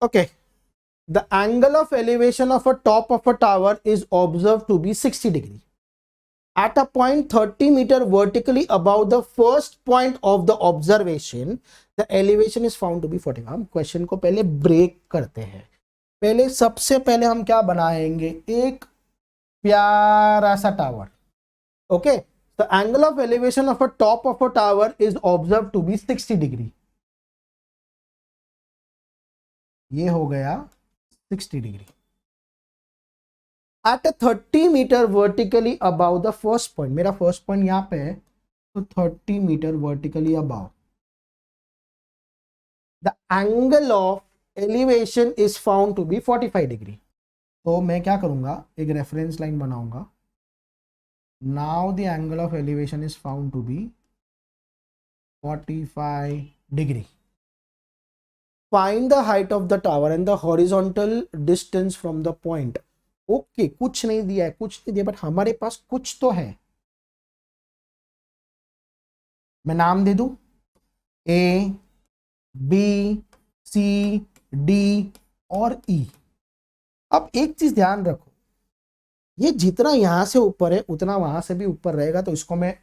Okay, the angle of elevation of a top of a tower is observed to be 60 degree. At a point 30 meter vertically above the first point of the observation, the elevation is found to be 40. हम question को पहले break करते हैं. पहले सबसे पहले हम क्या बनाएंगे, एक प्यारा सा tower. Okay, the angle of elevation of a top of a tower is observed to be 60 degree. ये हो गया 60 degree. At 30 metre vertically above the first point, मेरा फर्स्ट पॉइंट यहां पे है, तो 30 metre vertically above the angle of elevation is found to be 45 degree. तो मैं क्या करूंगा, एक रेफरेंस लाइन बनाऊंगा. Now the angle of elevation is found to be 45 degree. Find the height of the tower and the horizontal distance from the point. Okay, कुछ नहीं दिया है, कुछ नहीं दिया, बट हमारे पास कुछ तो है. मैं नाम दे दूं, ए बी सी डी और ई. अब एक चीज ध्यान रखो, ये जितना यहां से ऊपर है उतना वहां से भी ऊपर रहेगा, तो इसको मैं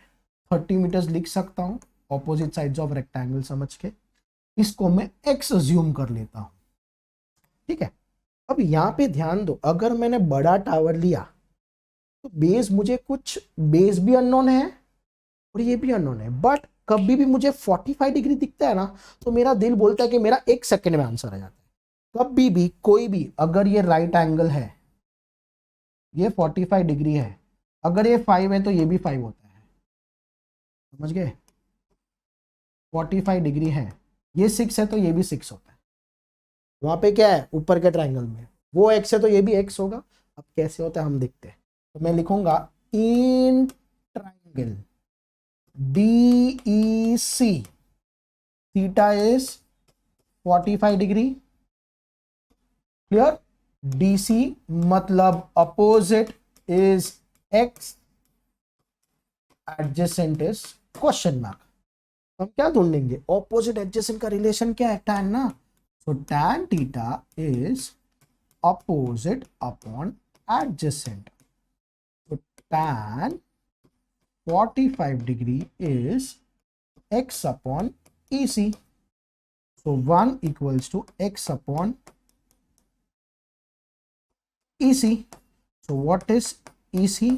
30 मीटर्स लिख सकता हूं ऑपोजिट साइड्स ऑफ रेक्टेंगल समझ के. इसको मैं x अज्यूम कर लेता हूं. ठीक है, अब यहां पे ध्यान दो, अगर मैंने बड़ा टावर लिया तो बेस, मुझे कुछ बेस भी अननोन है और ये भी अननोन है, बट कभी भी मुझे 45 डिग्री दिखता है ना, तो मेरा दिल बोलता है कि मेरा 1 सेकेंड में आंसर आ जाता है. कभी भी कोई भी, अगर ये राइट एंगल है, ये 45 डिग्री है, अगर ये 5 है तो ये भी 5 होता है. समझ गए, 45 डिग्री है, ये 6 है तो ये भी 6 होता है. वहां पे क्या है, ऊपर के ट्रायंगल में वो x है तो ये भी x होगा. अब कैसे होता है हम देखते हैं. तो मैं लिखूंगा in triangle DEC theta is 45 degree. Clear, DC मतलब opposite is x, adjacent is question mark. हम क्या ढूंढेंगे, ऑपोजिट एडजेसेंट का रिलेशन क्या है, tan ना. सो tan theta is opposite upon adjacent. So tan 45 degree is x upon EC. So 1 equals to x upon EC. So what is EC?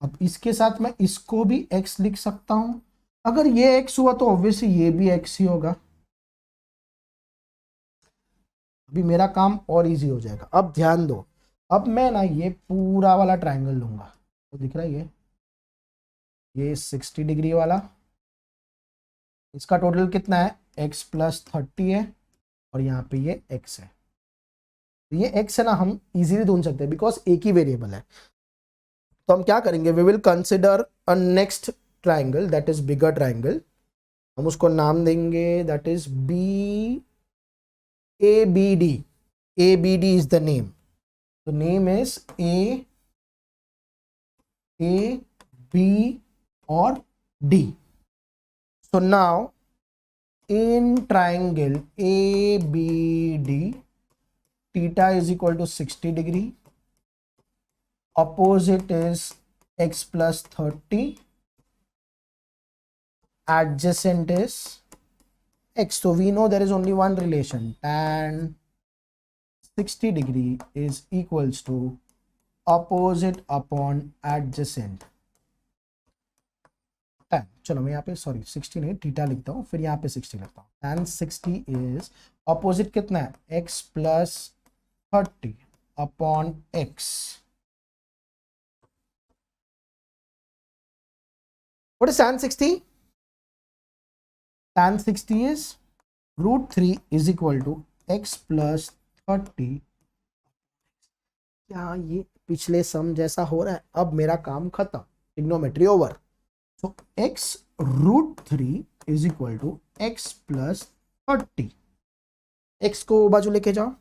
अब इसके साथ मैं इसको भी x लिख सकता हूं. अगर ये x हुआ तो ऑब्वियसली ये भी x ही होगा. अभी मेरा काम और इजी हो जाएगा. अब ध्यान दो, अब मैं ना ये पूरा वाला ट्रायंगल लूंगा. तो दिख रहा है ये 60 डिग्री वाला, इसका टोटल कितना है, x प्लस 30 है और यहाँ पे ये x है. तो ये x है ना, हम इजीली ढूंढ सकते हैं बिकॉज एक ही वेरिएबल है. तो हम क्या करेंगे, we will consider a next triangle that is bigger triangle. हम उसको नाम देंगे that is ABD. ABD is the name. The name is A, B or D. So now in triangle ABD, theta is equal to 60 degree. Opposite is x plus 30. Adjacent is x. So we know there is only one relation, tan 60 degree is equals to opposite upon adjacent. tan, चलो मैं यहाँ पे sorry 60 नहीं theta लिखता हूँ, फिर यहाँ पे 60 लिखता हूँ. tan 60 is opposite कितना है, x plus 30 upon x. What is tan 60? tan 60 is √3 is equal to x plus 30. क्या ये पिछले सम जैसा हो रहा है. अब मेरा काम खत्म, trigonometry over. So x √3 is equal to x plus 30. x को बाजू लेके जाओ,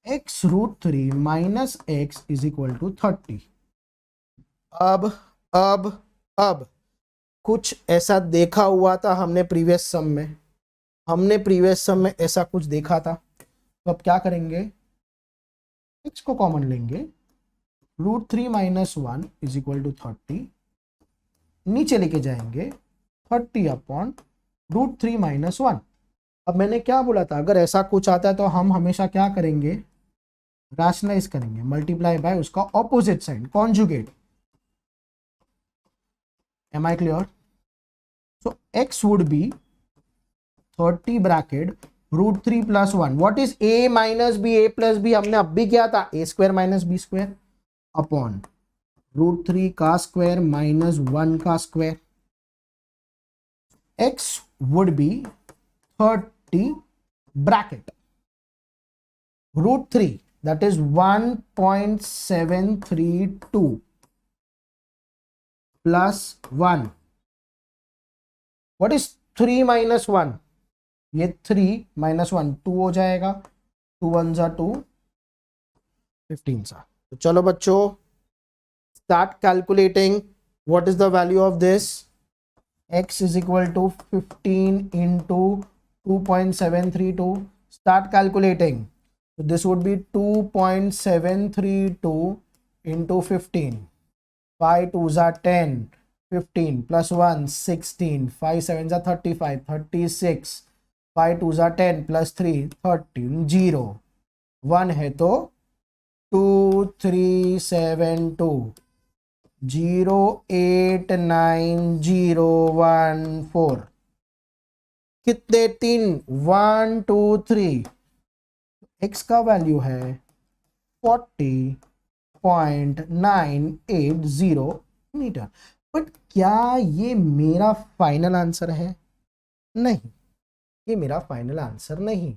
x √3 minus x is equal to 30. अब कुछ ऐसा देखा हुआ था हमने प्रीवियस सम में, हमने प्रीवियस सम में ऐसा कुछ देखा था। तो अब क्या करेंगे, x को कॉमन लेंगे, √3 - 1 इज इक्वल टू 30, नीचे लेके जाएंगे 30 अपॉन √3 - 1। अब मैंने क्या बोला था, अगर ऐसा कुछ आता है तो हम हमेशा क्या करेंगे, रैशनलाइज करेंगे, मल्टीप्लाई बाय उसका opposite sign, conjugate. Am I clear? So x would be 30 bracket √3 + 1, what is a - b, a + b हमने अब भी किया था, a² - b² अपॉन √3 का स्क्वायर -1 का square. x would be 30 bracket √3, that is 1.732 plus 1. What is 3 - 1? ये 3 - 1 2 हो जाएगा, 2 1 सा 2, 15 सा। तो चलो बच्चों, start calculating. What is the value of this? X is equal to 15 into 2.732. Start calculating. So this would be 2.732 into 15. 5 2s are 10, 15 plus 1 16, 5 7s are 35, 36, 5 2s are 10 plus 3 13, 0 1 है तो 2372 089014। कितने 3, 1 2 3। x का वैल्यू है 40.980 मीटर। बट क्या ये मेरा final answer है? नहीं, ये मेरा फाइनल आंसर नहीं।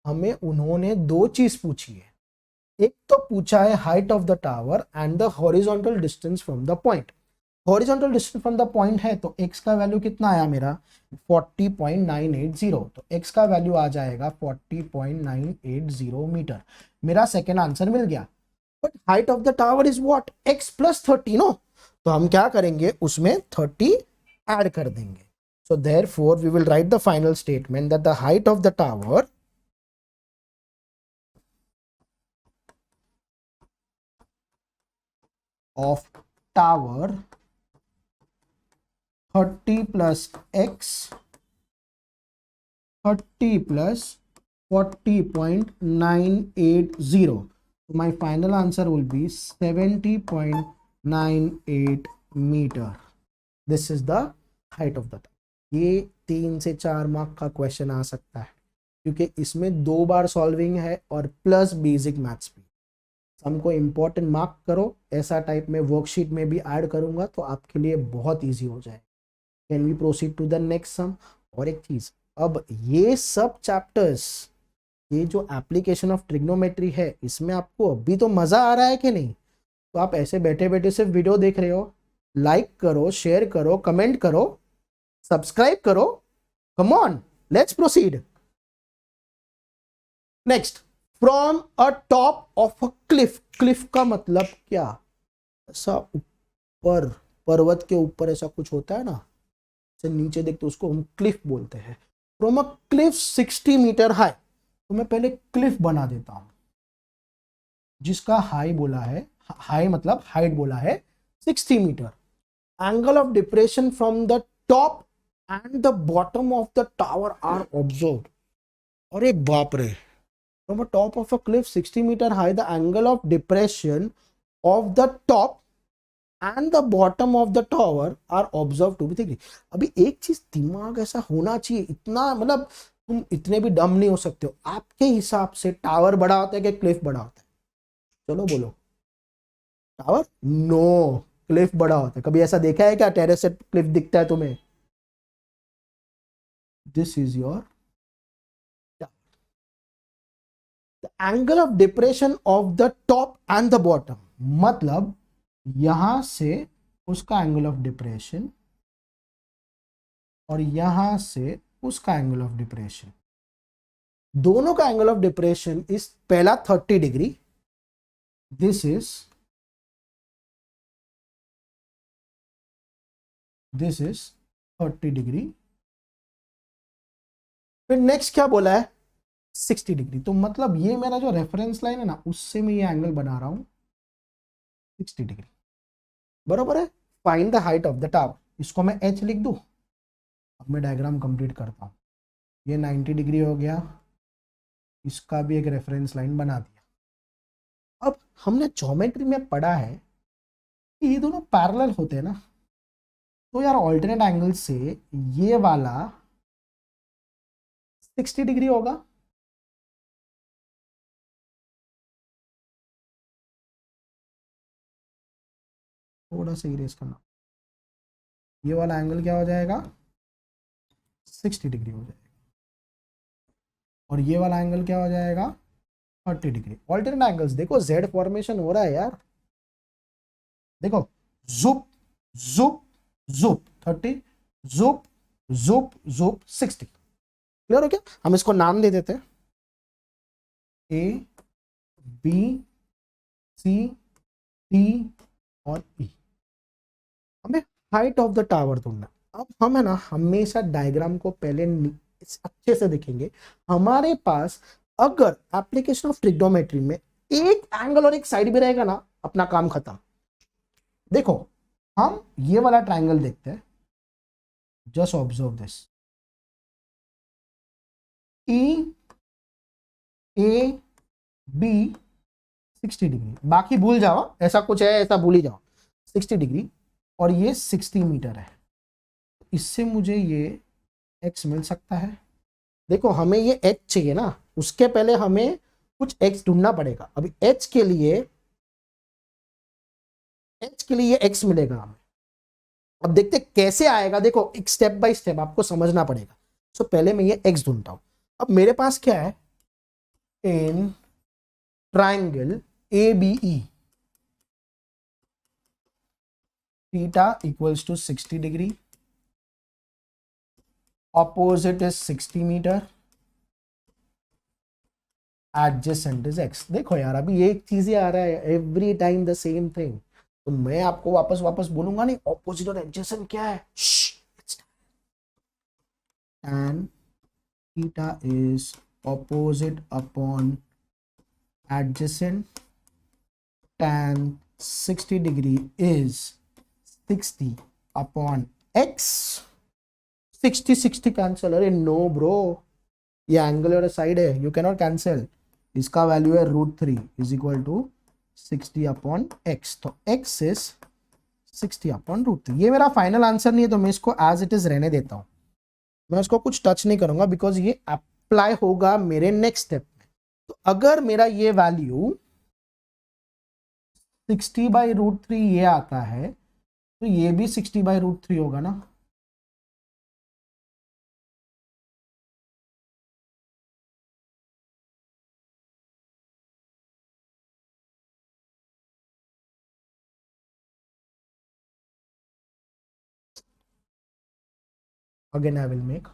हमें उन्होंने दो चीज पूछी है, एक तो पूछा है height of the tower and the horizontal distance from the point. Horizontal distance from the point है तो x का वैल्यू कितना आया मेरा 40.980, तो x का वैल्यू आ जाएगा 40.980 मीटर। मेरा सेकेंड आंसर मिल गया। But height of the tower is what, x + 30 no, तो हम क्या करेंगे उसमें 30 ऐड कर देंगे। So therefore we will write the final statement that the height of the tower of tower 30 plus x 30 plus 40.980. So my final answer will be 70.98 meter. This is the height of the tower. ये 3 से 4 mark का question आ सकता है क्योंकि इसमें 2 बार solving है और plus basic maths भी। हमको इंपॉर्टेंट मार्क करो, ऐसा टाइप में वर्कशीट में भी ऐड करूंगा तो आपके लिए बहुत इजी हो जाए। Can we proceed to the next sum? और एक चीज, अब ये सब चैप्टर्स, ये जो एप्लीकेशन ऑफ ट्रिग्नोमेट्री है, इसमें आपको अभी तो मजा आ रहा है कि नहीं? तो आप ऐसे बैठे बैठे सिर्फ वीडियो देख रहे हो, लाइक करो, शेयर करो, कमेंट करो, सब्सक्राइब करो। Come on, let's proceed. Next, from a top of a cliff. Cliff का मतलब क्या? ऐसा ऊपर, पर्वत के ऊपर ऐसा कुछ होता है ना, से नीचे देखते उसको हम क्लिफ बोलते हैं। From a cliff 60 metre high. तो मैं पहले क्लिफ बना देता हूं जिसका हाई बोला है, हाई मतलब हाइट बोला है 60 metre. Angle of depression from the top and the bottom of the tower are observed. अरे बाप रे, from a top of a cliff 60 meter high, the angle of depression of the top and the bottom of the tower are observed to be 3 degree। अभी एक चीज दिमाग ऐसा होना चाहिए, इतना मतलब तुम इतने भी डम नहीं हो सकते हो। आपके हिसाब से टावर बड़ा होता है कि क्लिफ बड़ा होता है? चलो बोलो, टावर? नो, क्लिफ बड़ा होता है। कभी ऐसा देखा है क्या टेरेस से क्लिफ दिखता है तुम्हें? This is your angle of depression of the top and the bottom, मतलब यहां से उसका एंगल ऑफ डिप्रेशन और यहां से उसका एंगल ऑफ डिप्रेशन, दोनों का एंगल ऑफ डिप्रेशन इस पहला 30 डिग्री, दिस इज 30 डिग्री। फिर नेक्स्ट क्या बोला है 60 डिग्री। तो मतलब ये मेरा जो रेफरेंस लाइन है ना उससे मैं ये एंगल बना रहा हूं 60 डिग्री, बरोबर है। Find the height of the tower, इसको मैं h लिख दूं। अब मैं डायग्राम कंप्लीट करता हूं। ये 90 डिग्री हो गया, इसका भी एक रेफरेंस लाइन बना दिया। अब हमने ज्योमेट्री में पढ़ा है कि ये दोनों पैरेलल होते हैं ना, तो यार ऑल्टरनेट एंगल से ये वाला 60 डिग्री होगा। थोड़ा सा इरेज करना, ये वाला एंगल क्या हो जाएगा 60 डिग्री हो जाएगा, और ये वाला एंगल क्या हो जाएगा 30 डिग्री। ऑल्टरनेट एंगल्स देखो, जेड फॉर्मेशन हो रहा है यार, देखो जुप जुप जुप 30, जुप जुप जुप 60। क्लियर हो क्या? हम इसको नाम दे देते हैं ए बी सी डी और ई। हमें हाइट ऑफ द टावर ढूंढना। अब हम है ना हमेशा डायग्राम को पहले अच्छे से देखेंगे। हमारे पास अगर एप्लीकेशन ऑफ ट्रिग्नोमेट्री में एक एंगल और एक साइड भी रहेगा ना, अपना काम खत्म। देखो हम ये वाला ट्रायंगल देखते हैं, just observe this, E A B 60 degree, बाकी भूल जाओ, ऐसा कुछ है ऐसा भूल ही जाओ। 60 डिग्री और ये 60 मीटर है, इससे मुझे ये x मिल सकता है। देखो हमें ये h चाहिए ना, उसके पहले हमें कुछ x ढूंढना पड़ेगा। अभी h के लिए ये x मिलेगा हमें। अब देखते कैसे आएगा, देखो एक स्टेप बाय स्टेप आपको समझना पड़ेगा। सो पहले मैं ये x ढूंढता हूं। अब मेरे पास क्या है, in triangle ABE theta equals to 60 degree, opposite is 60 metre, adjacent is x। देखो यार अभी एक चीज ही आ रहा है, every time the same thing. तो मैं आपको वापस बोलूंगा नहीं ऑपोजिट और एडजेसेंट क्या है। tan theta is opposite upon adjacent, tan 60 degree is 60 upon x। 60 cancel, अरे नो ब्रो, ये एंगल और साइड है, यू कैनॉट कैंसिल। इसका वैल्यू है √3 is equal to 60 upon x. तो x इज 60 अपॉन √3। ये मेरा फाइनल आंसर नहीं है, तो मैं इसको एज इट इज रहने देता हूं, मैं उसको कुछ टच नहीं करूंगा, बिकॉज ये अप्लाई होगा मेरे नेक्स्ट स्टेप में। तो अगर मेरा ये वैल्यू 60/√3 ये आता है, तो ये भी 60/√3 होगा ना। Again I will make,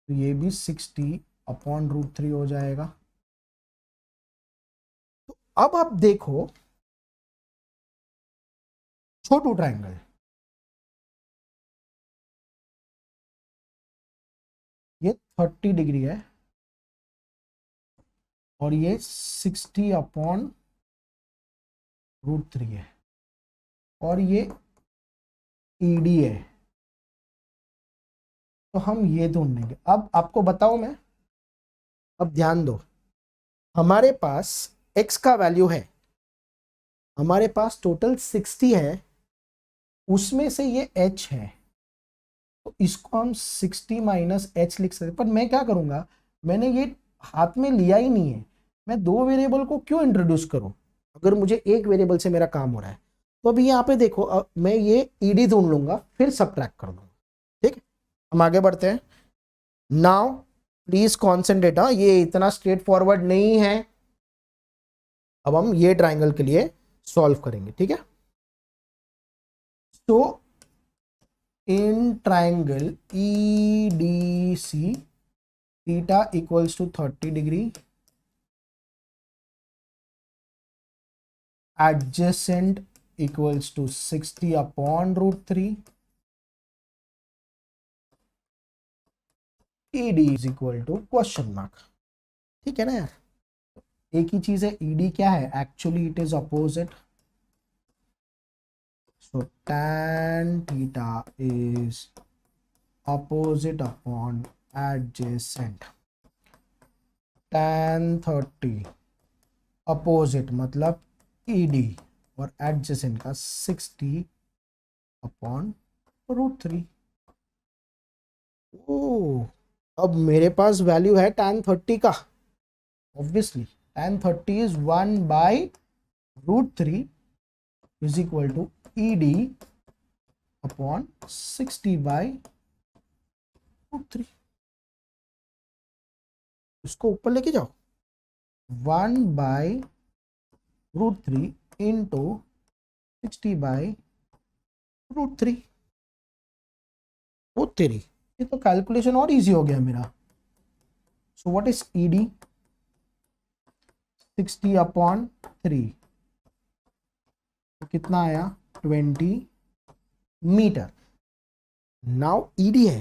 तो ये भी 60/√3 हो जाएगा। तो अब आप देखो छोटू ट्रायंगल, ये 30 डिग्री है और ये 60/√3 है, और ये ED है। तो हम ये ढूंढेंगे। अब आपको बताओ मैं, अब ध्यान दो, हमारे पास x का वैल्यू है, हमारे पास टोटल 60 है, उसमें से ये h है, तो इसको हम 60 माइनस h लिख सकते। पर मैं क्या करूंगा, मैंने ये हाथ में लिया ही नहीं है, मैं दो वेरिएबल को क्यों इंट्रोड्यूस करूं अगर मुझे एक वेरिएबल से मेरा काम हो रहा है। तो अभी यहाँ पे देखो, मैं ये ईडी ढूंढ लूंगा फिर सब्ट्रैक्ट कर दूंगा। ठीक, हम आगे बढ़ते हैं। नाउ प्लीज कॉन्सेंट्रेट, ये इतना स्ट्रेट फॉरवर्ड नहीं है। अब हम ये ट्राइंगल के लिए सॉल्व करेंगे, ठीक है। तो in triangle EDC theta equals to 30 degree, adjacent equals to 60 upon root 3. ED is equal to question mark. ठीक है ना यार, एक ही चीज है. ED क्या है? Actually it is opposite. So tan theta is opposite upon adjacent. tan 30 opposite मतलब ED और एडजेसेंट का 60 अपॉन रूट 3. ओ, अब मेरे पास वैल्यू है tan 30 का. Obviously tan 30 is 1 by root 3 is equal to ED upon 60 by root 3. इसको ऊपर लेके जाओ. 1 by root 3 into 60 by root 3. वो तेरी, ये तो कैलकुलेशन और इजी हो गया मेरा. सो व्हाट इज ED? 60 अपॉन 3 तो कितना आया? 20 मीटर. नाउ ED है.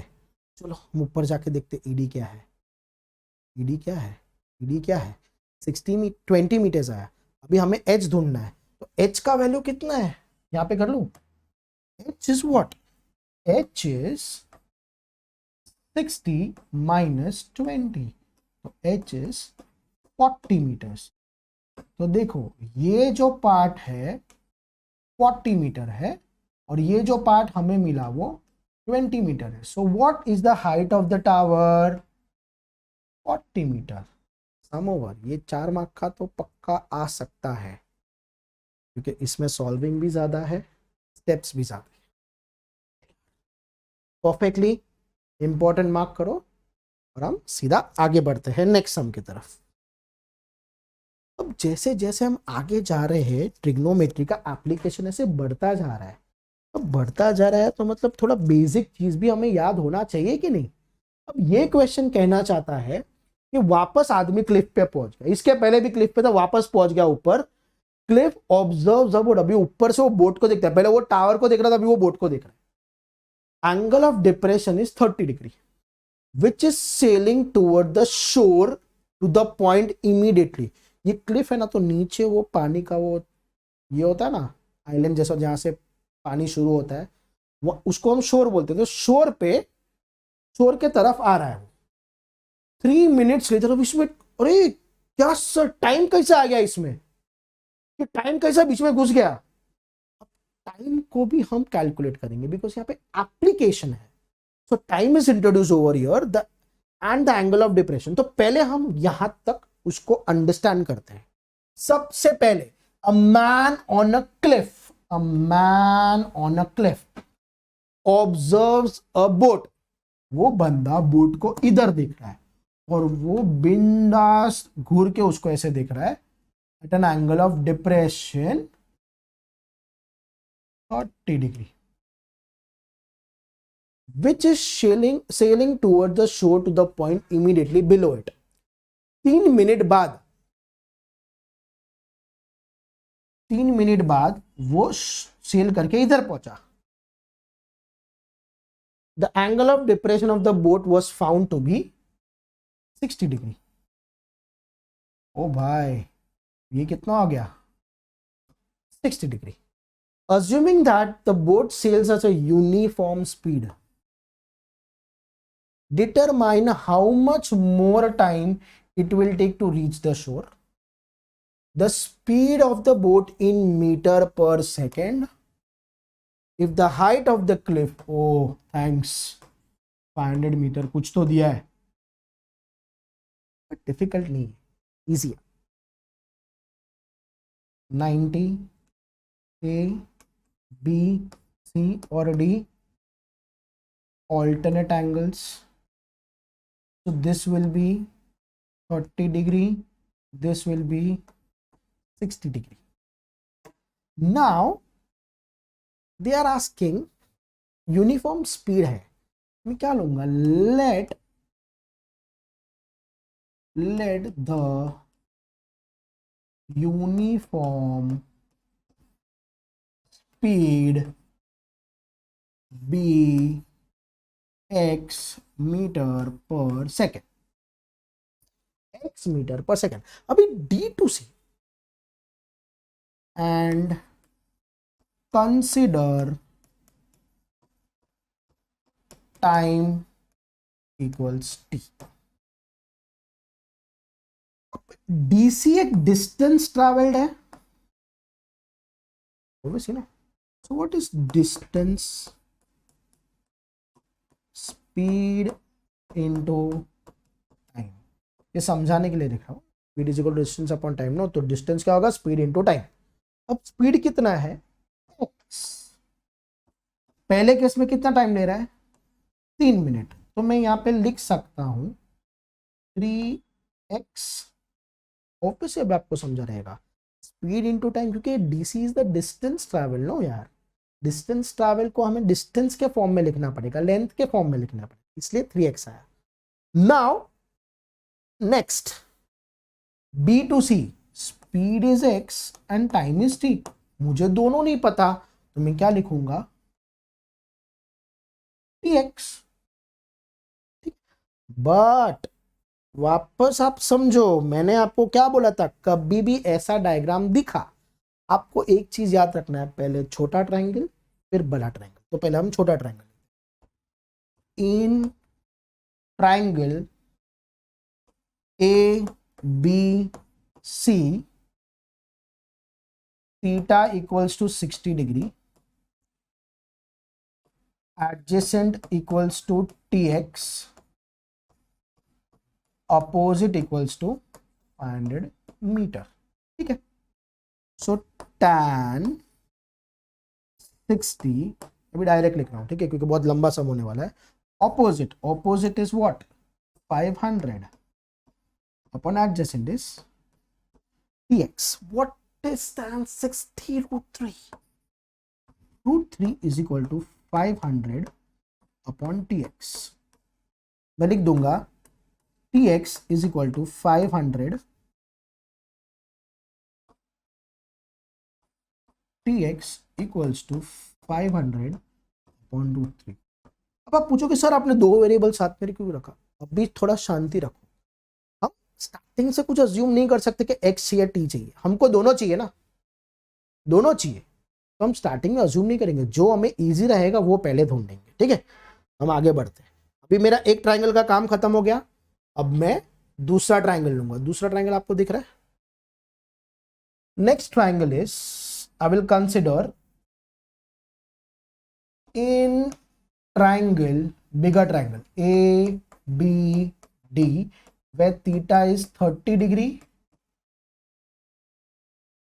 चलो हम ऊपर जाके देखते ED क्या है. ED क्या है? ED क्या है? 20 मीटर्स आया. अभी हमें H ढूंढना है. तो H का वैल्यू कितना है? यहां पे कर लूं. H is what? H is 60 minus 20. तो H इज 40 मीटर्स. तो देखो ये जो पार्ट है 40 मीटर है और ये जो पार्ट हमें मिला वो 20 मीटर है. So what is the height of the tower? 40 metre. Sum over. ये 4 मार्क का तो पक्का आ सकता है क्योंकि इसमें सॉल्विंग भी ज्यादा है, स्टेप्स भी ज्यादा है. परफेक्टली इंपॉर्टेंट मार्क करो और हम सीधा आगे बढ़ते हैं नेक्स्ट सम की तरफ. अब जैसे जैसे हम आगे जा रहे हैं ट्रिग्नोमेट्री का एप्लीकेशन ऐसे बढ़ता जा रहा है. अब बढ़ता जा रहा है तो मतलब थोड़ा बेसिक चीज भी हमें याद होना चाहिए कि नहीं. अब ये क्वेश्चन कहना चाहता है कि वापस आदमी क्लिफ पे पहुंच गया. इसके पहले भी क्लिफ पे था, वापस पहुंच गया ऊपर. Cliff observe the boat. अभी ऊपर से वो बोट को देखता है. पहले वो टावर को देख रहा था, अभी वो बोट को देख रहा है. Angle of depression is 30 degree which is sailing toward the shore to the point immediately. ये क्लिफ है ना, तो नीचे वो पानी का वो ये होता है ना आइलैंड जैसा जहां से पानी शुरू होता है, वो उसको हम शोर बोलते हैं. तो शोर पे, शोर के तरफ आ रहा है वो. 3 मिनट्स लेटर. अब इसमें अरे क्या सर टाइम कैसे आ गया इसमें? ये टाइम कैसा बीच में घुस गया? टाइम को भी हम कैलकुलेट करेंगे बिकॉज यहाँ पे एप्लीकेशन है. सो time is introduce over here the end the angle of depression. तो पहले हम यहां तक उसको अंडरस्टैंड करते हैं. सबसे पहले a man on a cliff. A man on a cliff observes a boat. वो बंदा बोट को इधर देख रहा है और वो बिंदास घूर के उसको ऐसे देख रहा है at an angle of depression 30 degree which is sailing towards the shore to the point immediately below it. 3 minute बाद वो सेल करके इधर पहुंचा. The angle of depression of the boat was found to be 60 degree. ओ भाई ये कितना हो गया? 60 degree. Assuming that the boat sails at a uniform speed, determine how much more time it will take to reach the shore. The speed of the boat in meter per second. If the height of the cliff, oh thanks, 500 metre. कुछ तो दिया है but difficult नहीं है, easy है. 90 A, B, C और D alternate angles. So this will be 30 degree, this will be 60 degree. Now they are asking uniform speed है. मैं क्या लूंगा? Let the uniform speed be x metre per second, x metre per second. अभी D to C and consider time equals t. DC एक distance travelled है obviously ना। So what is distance, speed into time. ये समझाने के लिए लिख रहा हूँ, speed is equal to distance upon time no, तो डिस्टेंस क्या होगा, स्पीड इनटू टाइम। अब स्पीड कितना है x, पहले केस में कितना टाइम ले रहा है 3 मिनट, तो मैं यहाँ पे लिख सकता हूँ 3x। ऑब्वियसली अब आपको समझा रहेगा स्पीड इनटू टाइम, क्योंकि DC is the distance travel no यार। डिस्टेंस ट्रैवल को हमें डिस्टेंस के फॉर्म में लिखना पड़ेगा, लेंथ के फॉर्म में लिखना पड़ेगा, इसलिए 3x आया। Now next B to C, speed is x and time is t। मुझे दोनों नहीं पता तो मैं क्या लिखूंगा tx। बट वापस आप समझो, मैंने आपको क्या बोला था, कभी भी ऐसा डायग्राम दिखा आपको एक चीज याद रखना है, पहले छोटा ट्रायंगल फिर बड़ा ट्रायंगल। तो पहले हम छोटा triangle, in triangle A B C theta equals to 60 degree, adjacent equals to tx, opposite equals to 500 metre. ठीक है, सो tan 60, अभी डायरेक्ट लिख रहा हूं ठीक है, क्योंकि बहुत लंबा सम होने वाला है। Opposite, opposite is what 500 upon adjacent is tx। What is tan 60 √3? √3 is equal to 500 upon tx। मैं लिख दूंगा tx is equal to 500, tx equals to 500 upon √3। अब आप पूछोगे सर आपने दो वेरिएबल साथ में क्यों रखा? अभी थोड़ा शांति रखो, हम स्टार्टिंग से कुछ अज्यूम नहीं कर सकते कि x चाहिए t चाहिए, हमको दोनों चाहिए ना, दोनों चाहिए, तो हम स्टार्टिंग में अज्यूम नहीं करेंगे, जो हमें इजी रहेगा वो पहले ढूंढेंगे। ठीक है, हम आगे बढ़ते हैं। अभी मेरा एक ट्राइंगल का काम खत्म हो गया, अब मैं दूसरा ट्राइंगल लूंगा। दूसरा ट्राइंगल आपको दिख रहा है, next triangle is I will consider in triangle, bigger triangle A B D, where theta is 30 degree,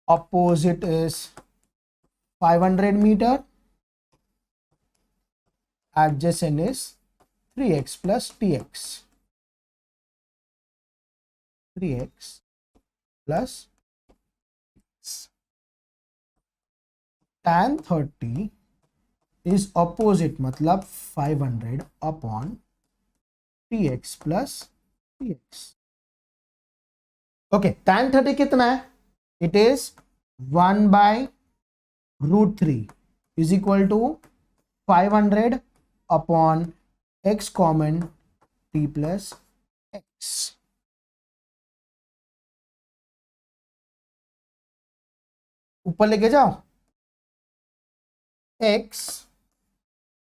opposite is 500 meter, adjacent is 3x plus tx, 3x plus tan 30 is opposite, मतलब 500 upon tx plus tx। Okay, tan 30 कितना है? It is 1/√3 is equal to 500 upon x common t plus x। ऊपर लेके जाओ, x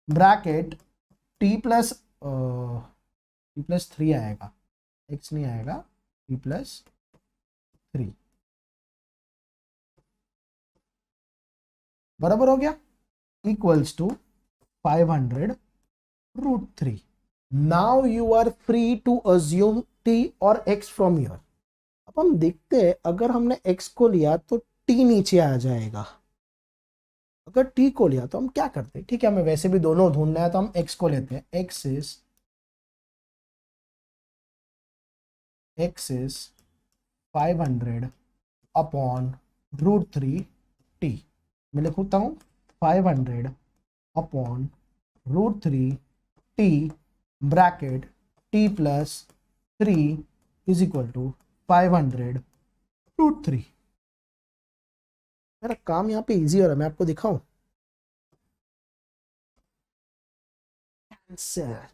bracket t plus 3 आएगा, x नहीं आएगा, t plus 3 बराबर हो गया, equals to 500√3। Now you are free to assume t और x फ्रॉम हियर। अब हम देखते हैं, अगर हमने x को लिया तो t नीचे आ जाएगा, अगर t को लिया तो हम क्या करते हैं? ठीक है, हमें वैसे भी दोनों ढूंढना है तो हम x को लेते हैं। x is 500 upon √3 t। मैं लिखता हूं 500 upon √3 t bracket t plus 3 is equal to 500√3। मेरा काम यहाँ पे इजी हो रहा है, मैं आपको दिखाऊं। आंसर।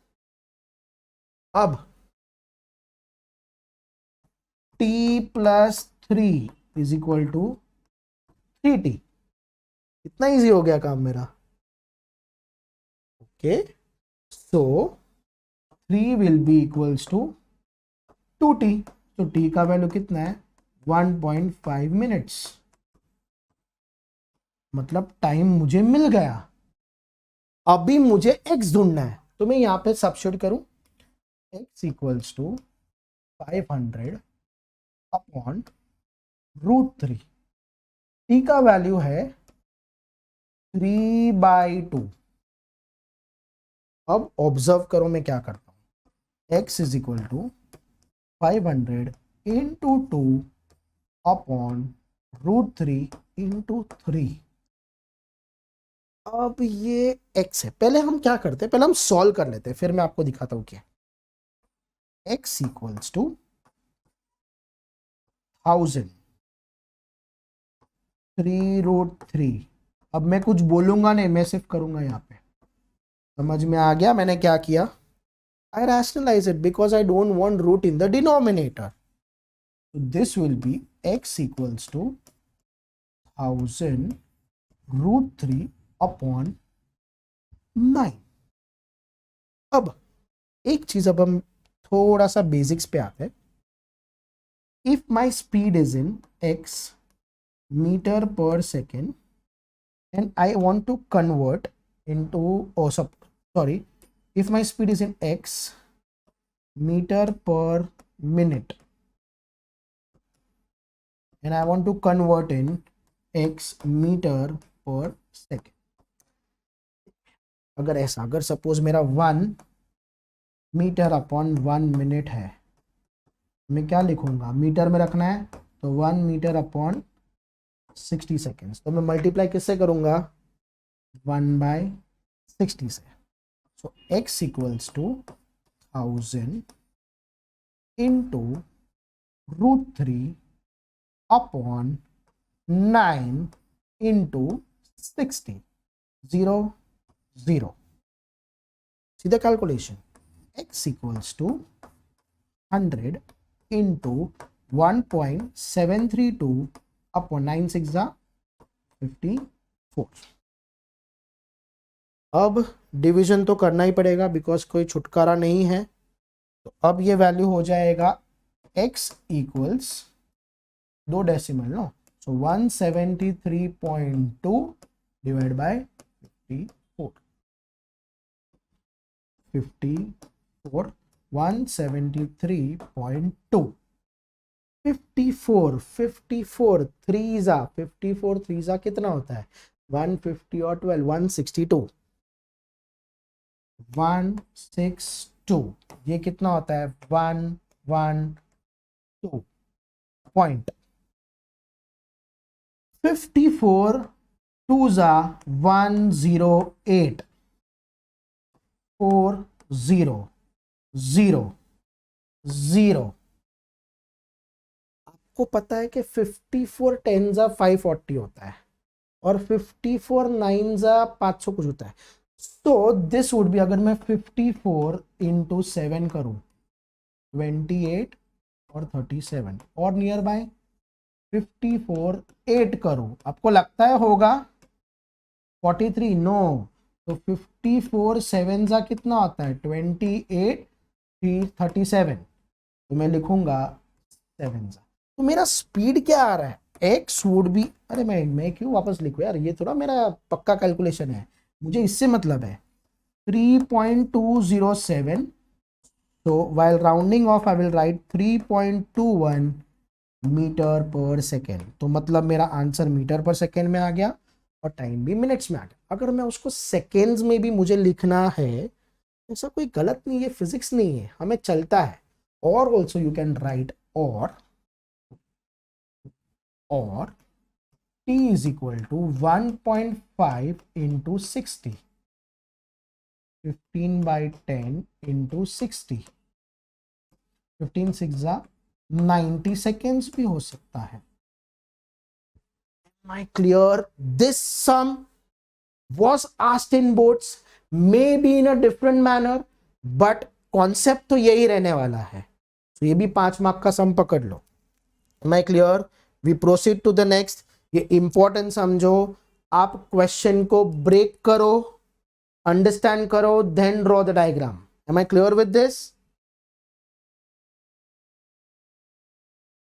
अब t plus 3 is equal to 3t। इतना इजी हो गया काम मेरा। Okay, so 3 will be equals to 2t। तो t का वैल्यू कितना है? 1.5 मिनट्स। मतलब टाइम मुझे मिल गया। अभी मुझे x ढूंढना है, तो मैं यहां पे सब्स्टिट्यूट करूं। x equals to 500 upon √3। t का वैल्यू है 3/2। अब ऑब्जर्व करो मैं क्या करता हूं। x is equal to 500 into 2 upon √3 into 3। अब ये x है। पहले हम क्या करते हैं, पहले हम सॉल्व कर लेते हैं, फिर मैं आपको दिखाता हूं क्या। x equals to 1000 3√3। अब मैं कुछ बोलूंगा नहीं, मैं सिर्फ करूंगा यहाँ पे। समझ में आ गया मैंने क्या किया? I rationalize it because I don't want root in the denominator. So this will be x equals to 1000 √3 upon 9। अब एक चीज, अब हम थोड़ा सा बेसिक्स पे आते हैं। If my speed is in x metre per second and I want to convert into sorry, if my speed is in x meter per minute and I want to convert in x meter per second, अगर ऐसा, अगर suppose मेरा 1 metre upon 1 minute है, मैं क्या लिखूंगा? Metre में रखना है तो 1 मीटर अपॉन 60 सेकेंड्स। तो मैं मल्टीप्लाई किससे करूंगा? 1/60 से। So x equals to 1000 into √3 upon 9 into 60। 0 0 सीधा calculation. x equals to 100 into 1.732 upon 9 6 54। अब डिवीजन तो करना ही पड़ेगा बिकॉज कोई छुटकारा नहीं है। तो अब ये वैल्यू हो जाएगा x equals 2 decimal no, so 173.2 divide by 54। 54 173.2 54 54 3 कितना होता है? 150 और 12 162 162। ये कितना होता है? 112 पॉइंट। 54 2 108 4 0 0 0। आपको पता है कि 54 10 540 होता है और 54 9 500 कुछ होता है। तो दिस वुड बी, अगर मैं 54 इंटू 7 करूं 28 और 37 और नियर बाय 54 8 करूं, आपको लगता है होगा 43? नो। तो 54 7 कितना होता है? 28 37। तो मैं लिखूंगा 7। तो मेरा स्पीड क्या आ रहा है? x वुड बी, अरे मैं क्यों वापस लिखूं यार, ये थोड़ा मेरा पक्का कैलकुलेशन है, मुझे इससे मतलब है 3.207। so while rounding off I will write 3.21 metre per second. तो मतलब मेरा आंसर मीटर पर सेकेंड में आ गया और टाइम भी मिनट्स में आ गया। अगर मैं उसको सेकेंड्स में भी मुझे लिखना है, ऐसा कोई गलत नहीं है, फिजिक्स नहीं है, हमें चलता है। और ऑल्सो यू कैन राइट और t is equal to 1.5 into 60, 15/10 into 60, 15 6 90 seconds भी हो सकता है। Am I clear? This sum was asked in boards. May be in a different manner, but concept तो यही रहने वाला है। तो ये भी 5 मार्क का सम पकड़ लो। Am I clear? We proceed to the next. ये इंपॉर्टेंट समझो, आप क्वेश्चन को ब्रेक करो, अंडरस्टैंड करो, then draw the diagram. Am I clear with this?